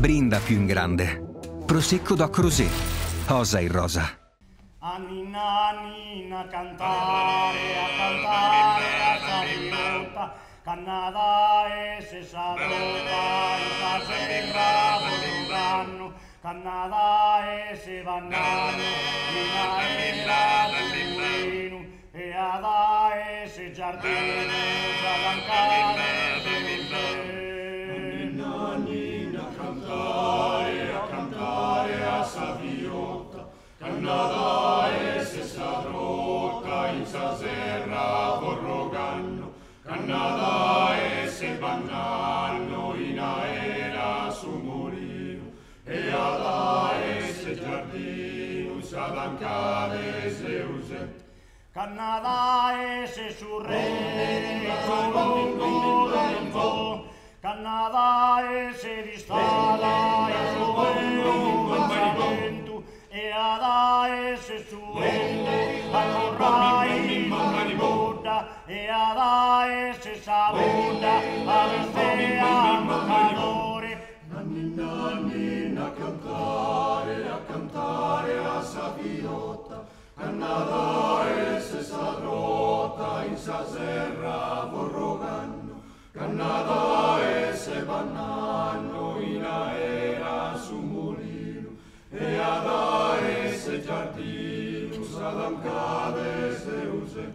brinda più in grande. Prosecco Doc Rosé, osa il rosa. A ninna ninna cantare, a cantare, a saviota, cannada e se saluta, e sa serra volugano, cannada e se vannano, nina era tulino, e ada e se giardino, giavancare se ninna ninna cantare, a saviota, cannada e se sadrota in sa serra vorroganno, cannada e se bannanno in aera su mulino, e ada e se giardino s'adancade se use, cannada e se su re lungo, cannada e se distala e su vento, e ada e se suende all'orrai in Buddha, e ada e se sabunda all'estea calore. Nannina nina a cantare a saviota, cannada e se sadrota in sa serra vorroganno, cannada e se bannanno in aera su mulino, e ada e se giardino s'adancade se use,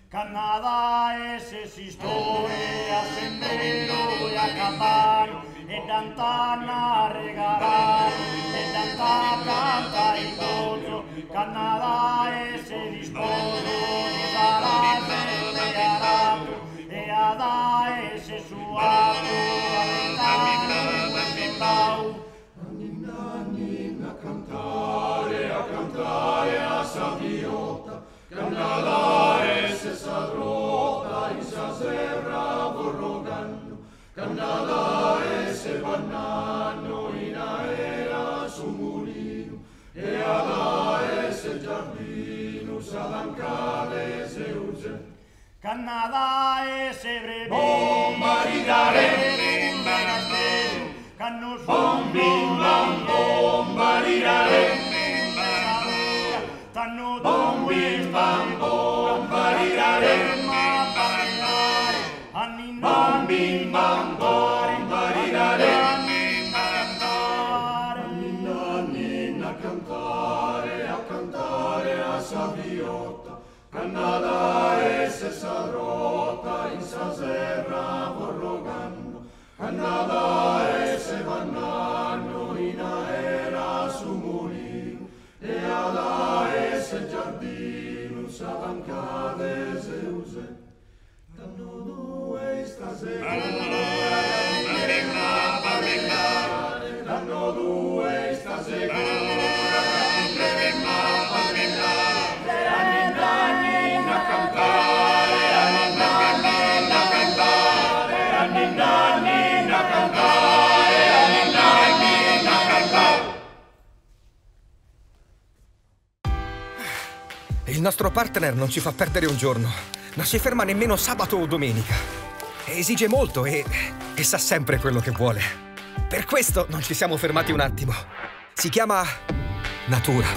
cannada e se si storia a sendero e a campano, e dantana a regalare, e danta canta il pozzo, cannada e se disposo di sarà sempre arato, e ada e se suato all'età a cantare a saviota, cannada e se sadrota in sa serra vorroganno, cannada e se bannanno in aera su mulino, e ada e se giardino s'adancade se use, cannada e se brevi bomba ridare canno bomba ridare tanno due bomba ridare anninna bomba ridare anninna ninna a cantare a saviota, cannada e se sadrota in sa serra vorroganno, cannada e se vannanno in aera su mulino, e ada e se giardino s'adancade se use, danno due stasera, danno due stasera, Il nostro partner non ci fa perdere un giorno, non si ferma nemmeno sabato o domenica. Esige molto e sa sempre quello che vuole. Per questo non ci siamo fermati un attimo. Si chiama natura.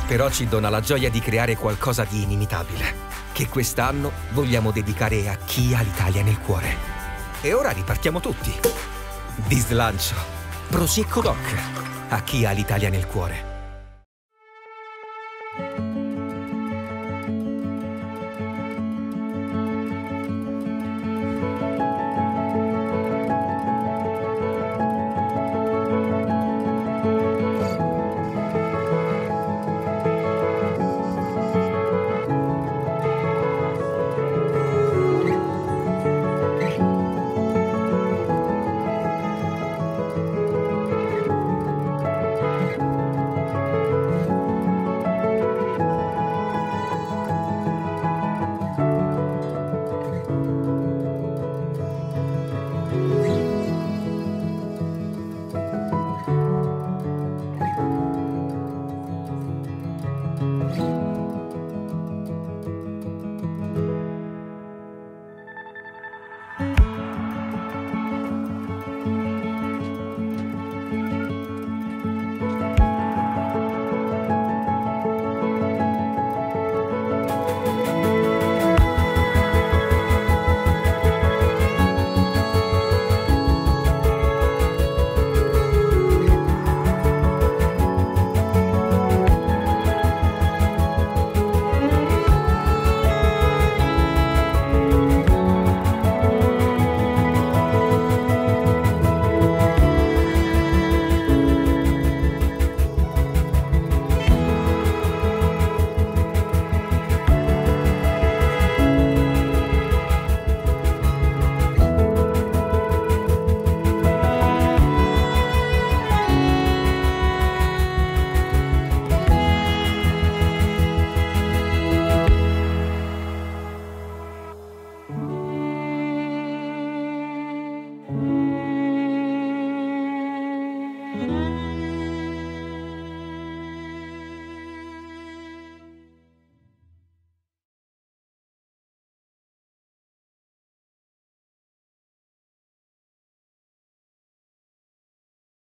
Però ci dona la gioia di creare qualcosa di inimitabile, che quest'anno vogliamo dedicare a chi ha l'Italia nel cuore. E ora ripartiamo tutti. Di slancio. Prosecco Doc. A chi ha l'Italia nel cuore.